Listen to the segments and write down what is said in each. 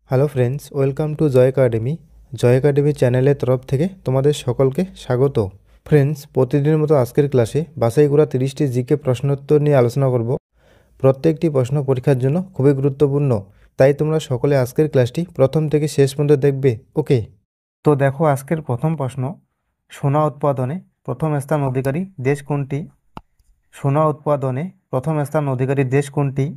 Hello friends, welcome to Joy academy. Joy academy চ্যানেলের তরফ থেকে তোমাদের সকলকে স্বাগত। ফ্রেন্ডস, প্রতিদিনের মতো আজকের ক্লাসে বাছাই করা 30টি জিকে প্রশ্নোত্তর নিয়ে আলোচনা করব। প্রত্যেকটি প্রশ্ন পরীক্ষার জন্য খুবই গুরুত্বপূর্ণ, তাই তোমরা সকলে আজকের ক্লাসটি প্রথম থেকে শেষ পর্যন্ত দেখবে। ওকে, তো দেখো আজকের প্রথম প্রশ্ন, সোনা উৎপাদনে প্রথম স্থান অধিকারী দেশ কোনটি? সোনা উৎপাদনে প্রথম স্থান অধিকারী দেশ কোনটি?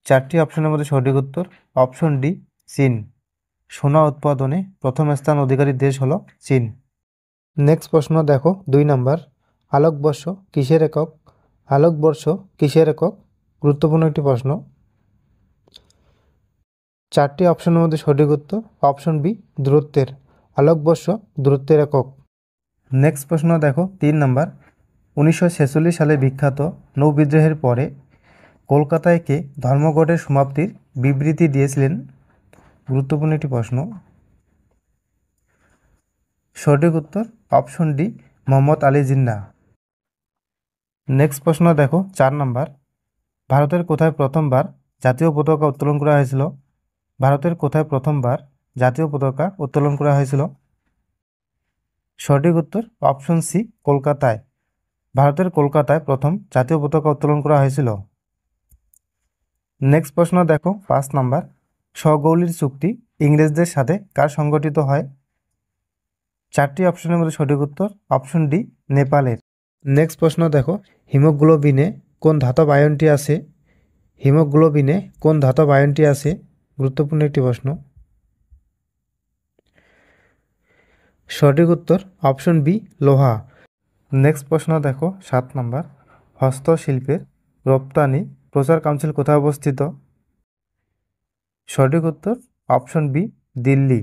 চারটি অপশনের মধ্যে সঠিক উত্তর অপশন ডি, চীন। সোনা উৎপাদনে প্রথম স্থান অধিকারী দেশ হলো চীন। নেক্সট প্রশ্ন দেখো 2 নাম্বার, আলোকবর্ষ কিসের একক? আলোকবর্ষ কিসের একক? গুরুত্বপূর্ণ একটি প্রশ্ন। চারটি অপশনের মধ্যে সঠিক উত্তর অপশন বি, দূরত্বের। আলোকবর্ষ দূরত্বের একক। নেক্সট প্রশ্ন দেখো 3 নাম্বার, 1946 সালে বিখ্যাত নৌ বিদ্রোহের পরে কলকাতায় কে ধর্মঘটের সমাপ্তির বিবৃতি দিয়েছিলেন? গুরুত্বপূর্ণ একটি প্রশ্ন। সঠিক উত্তর option D, Mohammad Ali Jinnah. Next প্রশ্ন দেখো 4 নাম্বার, ভারতের কোথায় প্রথমবার জাতীয় পতাকা উত্তোলন করা হয়েছিল? ভারতের কোথায় প্রথমবার জাতীয় পতাকা উত্তোলন করা হয়েছিল? সঠিক উত্তর অপশন সি, কলকাতায়। ভারতের কলকাতায় প্রথম জাতীয় পতাকা উত্তোলন করা হয়েছিল। নেক্সট প্রশ্ন দেখো 5 নাম্বার, সগৌলির চুক্তি ইংরেজদের সাথে কার সংগঠিত হয়? চারটি অপশনের মধ্যে সঠিক উত্তর অপশন ডি, নেপালের। নেক্সট প্রশ্ন দেখো, হিমোগ্লোবিনে কোন ধাতব আয়নটি আছে? হিমোগ্লোবিনে কোন ধাতব আয়নটি আছে? গুরুত্বপূর্ণ একটি প্রশ্ন। সঠিক উত্তর অপশন বি, লোহা। নেক্সট প্রশ্ন দেখো 7 নাম্বার, হস্তশিল্পের রপ্তানি প্রচার কাউন্সিল কোথায় অবস্থিত? সঠিক উত্তর অপশন বি, দিল্লি।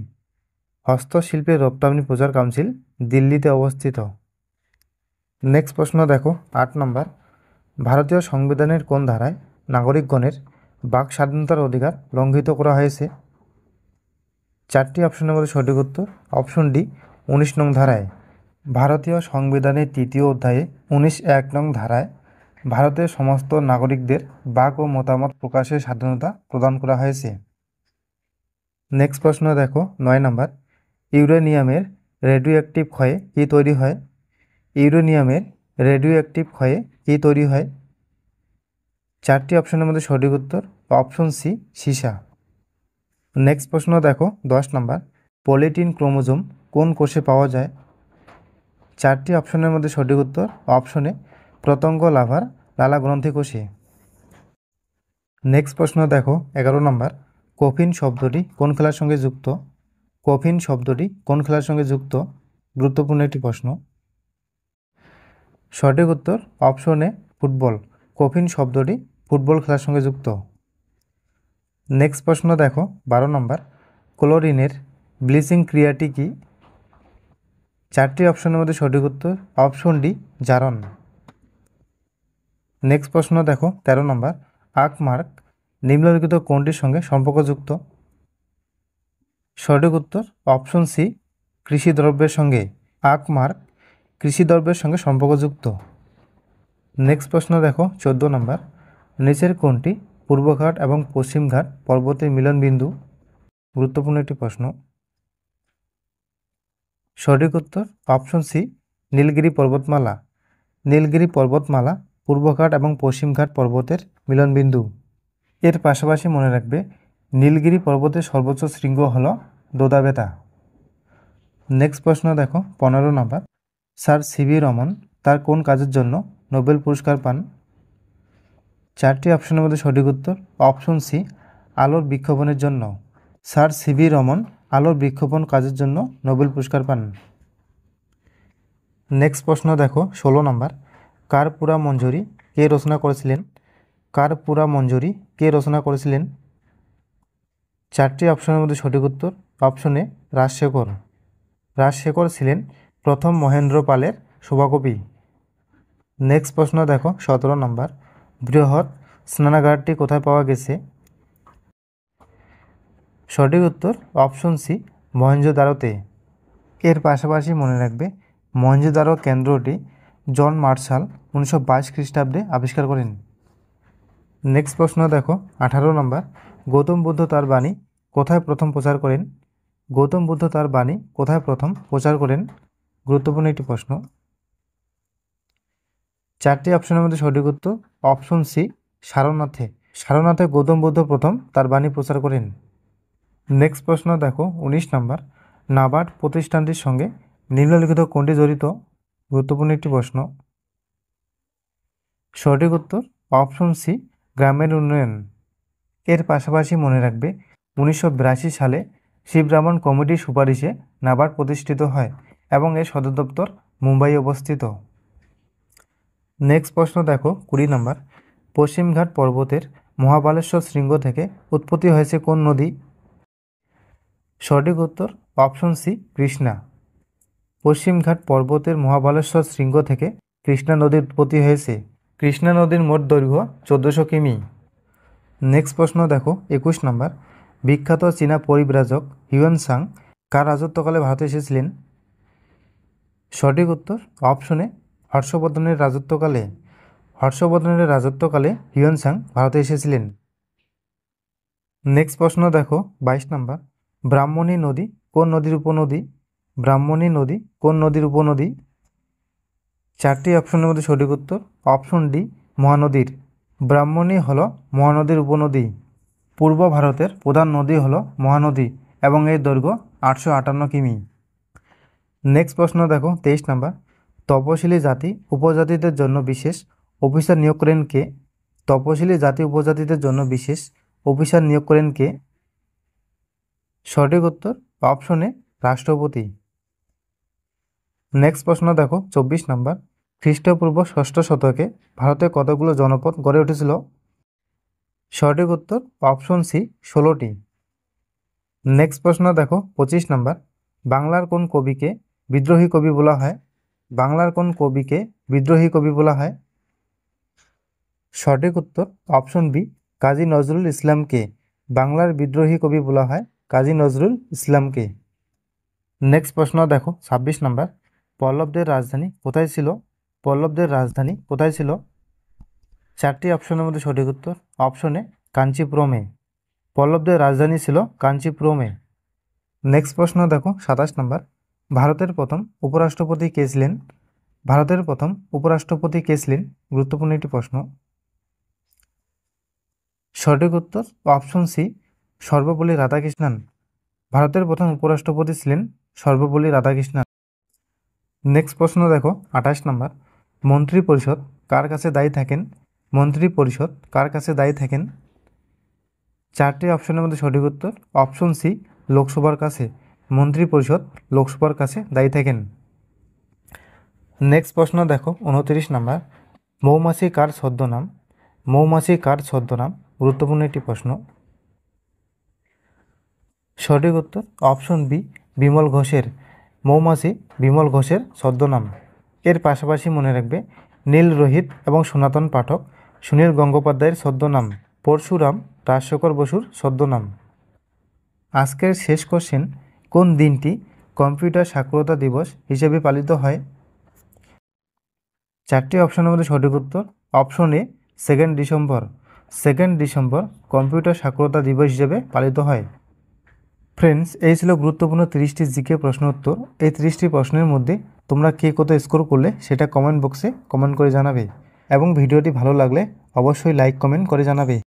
হস্তশিল্পের রপ্তানি প্রচার কাউন্সিল দিল্লিতে অবস্থিত। নেক্সট প্রশ্ন দেখো 8 নম্বর, ভারতীয় সংবিধানের কোন ধারায় নাগরিকগণের বাক স্বাধীনতার অধিকার লঙ্ঘিত করা হয়েছে? চারটি অপশনের মধ্যে সঠিক উত্তর অপশন ডি, 19 নং ধারায়। ভারতীয় সংবিধানের 3য় অধ্যায়ে 19(1) নং ধারায় ভারতের সমস্ত নাগরিকদের বাক ও মতামত প্রকাশের স্বাধীনতা প্রদান করা হয়েছে। নেক্সট প্রশ্ন দেখো 9 নম্বর, ইউরেনিয়ামের রেডিও অ্যাক্টিভ ক্ষয়ে কী তৈরি হয়? ইউরেনিয়ামের রেডিও অ্যাক্টিভ ক্ষয়ে কী তৈরি হয়? চারটি অপশনের মধ্যে সঠিক উত্তর অপশন সি, সীসা। নেক্সট প্রশ্ন দেখো 10 নম্বর, পলিটিন ক্রোমোজোম কোন কোষে পাওয়া যায়? চারটি অপশনের মধ্যে সঠিক উত্তর অপশনে প্রত্যঙ্গ লাভার লালা গ্রন্থি কোষে। নেক্সট প্রশ্ন দেখো 11 নম্বর, কফিন শব্দটি কোন খেলার সঙ্গে যুক্ত? কফিন শব্দটি কোন খেলার সঙ্গে যুক্ত? গুরুত্বপূর্ণ একটি প্রশ্ন। সঠিক উত্তর অপশন এ, ফুটবল। কফিন শব্দটি ফুটবল খেলার সঙ্গে যুক্ত। নেক্সট প্রশ্ন দেখো 12 নম্বর, ক্লোরিনের ব্লিচিং ক্রিয়াটি কি? চারটি অপশনের মধ্যে সঠিক উত্তর অপশন ডি, জারণ। নেক্সট প্রশ্ন দেখো 13 নম্বর, আখমার্ক নিম্নলিখিত কোনটির সঙ্গে সম্পর্কযুক্ত? সঠিক উত্তর অপশন সি, কৃষি দ্রব্যের সঙ্গে। আখমার্ক কৃষি দ্রব্যের সঙ্গে সম্পর্কযুক্ত। নেক্সট প্রশ্ন দেখো 14 নম্বর, নিচের কোনটি পূর্বঘাট এবং পশ্চিমঘাট পর্বতের মিলনবিন্দু? গুরুত্বপূর্ণ একটি প্রশ্ন। সঠিক উত্তর অপশন সি, নীলগিরি পর্বতমালা। নীলগিরি পর্বতমালা পূর্বঘাট এবং পশ্চিমঘাট পর্বতের মিলনবিন্দু। এর পাশাপাশি মনে রাখবে নীলগিরি পর্বতের সর্বোচ্চ শৃঙ্গ হল দোদাবেতা। নেক্সট প্রশ্ন দেখো 15 নম্বর, স্যার সিভি রমন তার কোন কাজের জন্য নোবেল পুরস্কার পান? চারটি অপশনের মধ্যে সঠিক উত্তর অপশন সি, আলোর বিক্ষোভণের জন্য। স্যার সিভি রমন আলোর বিক্ষোভণ কাজের জন্য নোবেল পুরস্কার পান। নেক্সট প্রশ্ন দেখো 16 নম্বর, কারপুরা মঞ্জরি কে রচনা করেছিলেন? কারপুরা মঞ্জরি কে রচনা করেছিলেন? চারটি অপশনের মধ্যে সঠিক উত্তর অপশন এ, রাজশেখর। রাজশেখর ছিলেন প্রথম মহেন্দ্র পালের সভাকবি। নেক্সট প্রশ্ন দেখো 17 নম্বর, বৃহৎ স্নানাগারটি কোথায় পাওয়া গেছে? সঠিক উত্তর অপশন সি, মহেঞ্জোদারোতে। এর পাশাপাশি মনে রাখবে মহেঞ্জোদারো কেন্দ্রটি জন মার্শাল 1922 খ্রিস্টাব্দে আবিষ্কার করেন। নেক্সট প্রশ্ন দেখো 18 নম্বর, গৌতম বুদ্ধ তার বাণী কোথায় প্রথম প্রচার করেন? গৌতম বুদ্ধ তার বাণী কোথায় প্রথম প্রচার করেন? গুরুত্বপূর্ণ একটি প্রশ্ন। 4টি অপশনের মধ্যে সঠিক উত্তর অপশন সি সারনাথে। সারনাথে গৌতম বুদ্ধ প্রথম তার বাণী প্রচার করেন। নেক্সট প্রশ্ন দেখো 19 নম্বর। নাবার্ড প্রতিষ্ঠানটির সঙ্গে নিম্নলিখিত কোনটি জড়িত? গুরুত্বপূর্ণ একটি প্রশ্ন। সঠিক উত্তর অপশন সি গ্রামের উন্নয়ন। এর পাশাপাশি মনে রাখবে 1982 সালে শিবরামন কমিটির সুপারিশে নাবার্ড প্রতিষ্ঠিত হয় এবং এর সদর দপ্তর মুম্বাই অবস্থিত। নেক্সট প্রশ্ন দেখো 20 নম্বর। পশ্চিমঘাট পর্বতের মহাবালেশ্বর শৃঙ্গ থেকে উৎপত্তি হয়েছে কোন নদী? সঠিক উত্তর অপশন সি কৃষ্ণা। পশ্চিমঘাট পর্বতের মহাবালেশ্বর শৃঙ্গ থেকে কৃষ্ণা নদীর উৎপত্তি হয়েছে। কৃষ্ণা নদীর মোট দৈর্ঘ্য 1400 কিমি। নেক্সট প্রশ্ন দেখো 21 নম্বর। বিখ্যাত চীনা পরিব্রাজক হিউয়েন সাং কার রাজত্বকালে ভারতে এসেছিলেন? সঠিক উত্তর অপশনে হর্ষবর্ধনের রাজত্বকালে। হর্ষবর্ধনের রাজত্বকালে হিউয়েন সাং ভারতে এসেছিলেন। নেক্সট প্রশ্ন দেখো 22 নম্বর। ব্রাহ্মণী নদী কোন নদীর উপনদী? ব্রাহ্মণী নদী কোন নদীর উপনদী? 4টি অপশনের মধ্যে সঠিক উত্তর অপশন ডি মহানদীর। ব্রাহ্মণী হল মহানদীর উপনদী। পূর্ব ভারতের প্রধান নদী হল মহানদী এবং এর দৈর্ঘ্য 858 কিমি। নেক্সট প্রশ্ন দেখো 23 নম্বর। তপশিলি জাতি উপজাতিদের জন্য বিশেষ অফিসার নিয়োগ করেন কে? তপশিলি জাতি উপজাতিদের জন্য বিশেষ অফিসার নিয়োগ করেন কে? সঠিক উত্তর অপশনে রাষ্ট্রপতি। নেক্সট প্রশ্ন দেখো 24 নম্বর। খ্রিস্টপূর্ব 6ষ্ঠ শতকে ভারতে কতগুলো জনপদ গড়ে উঠেছিল? সঠিক উত্তর অপশন সি 16টি। নেক্সট প্রশ্ন দেখো 25 নম্বর। বাংলার কোন কবিকে বিদ্রোহী কবি বলা হয়? বাংলার কোন কবিকে বিদ্রোহী কবি বলা হয়? সঠিক উত্তর অপশন বি কাজী নজরুল ইসলামকে। বাংলার বিদ্রোহী কবি বলা হয় কাজী নজরুল ইসলামকে। নেক্সট প্রশ্ন দেখো 26 নম্বর। পল্লবদের রাজধানী কোথায় ছিল? পল্লবদের রাজধানী কোথায় ছিল? 4টি অপশনের মধ্যে সঠিক উত্তর অপশনে কাঞ্চিপুরমে। পল্লবদের রাজধানী ছিল কাঞ্চিপুরমে। নেক্সট প্রশ্ন দেখো 27 নম্বর। ভারতের প্রথম উপরাষ্ট্রপতি কে ছিলেন? ভারতের প্রথম উপরাষ্ট্রপতি কে ছিলেন? গুরুত্বপূর্ণ একটি প্রশ্ন। সঠিক উত্তর অপশন সি সর্বপল্লী রাধাকৃষ্ণন। ভারতের প্রথম উপরাষ্ট্রপতি ছিলেন সর্বপল্লী রাধাকৃষ্ণন। নেক্সট প্রশ্ন দেখো 28 নম্বর। মন্ত্রী পরিষদ কার কাছে দায়ী থাকেন? মন্ত্রী পরিষদ কার কাছে দায়ী থাকেন? 4টি অপশনের মধ্যে সঠিক উত্তর অপশন সি লোকসভার কাছে। মন্ত্রী পরিষদ লোকসভার কাছে দায়ী থাকেন। নেক্সট প্রশ্ন দেখো 29 নম্বর। মৌমাছি কার ছদ্মনাম? মৌমাছি কার ছদ্মনাম? গুরুত্বপূর্ণ একটি প্রশ্ন। সঠিক উত্তর অপশন বি বিমল ঘোষের। মৌমাছি বিমল ঘোষের ছদ্মনাম। এর পাশাপাশি মনে রাখবে নীল রোহিত এবং সনাতন পাঠক সুনীল গঙ্গোপাধ্যায়ের ছদ্মনাম। পরশুরাম রাজশেখর বসুর ছদ্মনাম। আজকের শেষ কোশ্চেন। কোন দিনটি কম্পিউটার সাক্ষরতা দিবস হিসেবে পালিত হয়? 4টি অপশনের মধ্যে সঠিক উত্তর option A 2 December. 2 December computer সাক্ষরতা দিবস হিসেবে পালিত হয়। ফ্রেন্ডস, এই ছিল গুরুত্বপূর্ণ 30টি জিকে প্রশ্ন উত্তর। এই 30টি প্রশ্নের মধ্যে তোমরা কে কত স্কোর করলে সেটা কমেন্ট বক্সে কমেন্ট করে জানাবে এবং ভিডিওটি ভালো লাগলে অবশ্যই লাইক কমেন্ট করে জানাবে।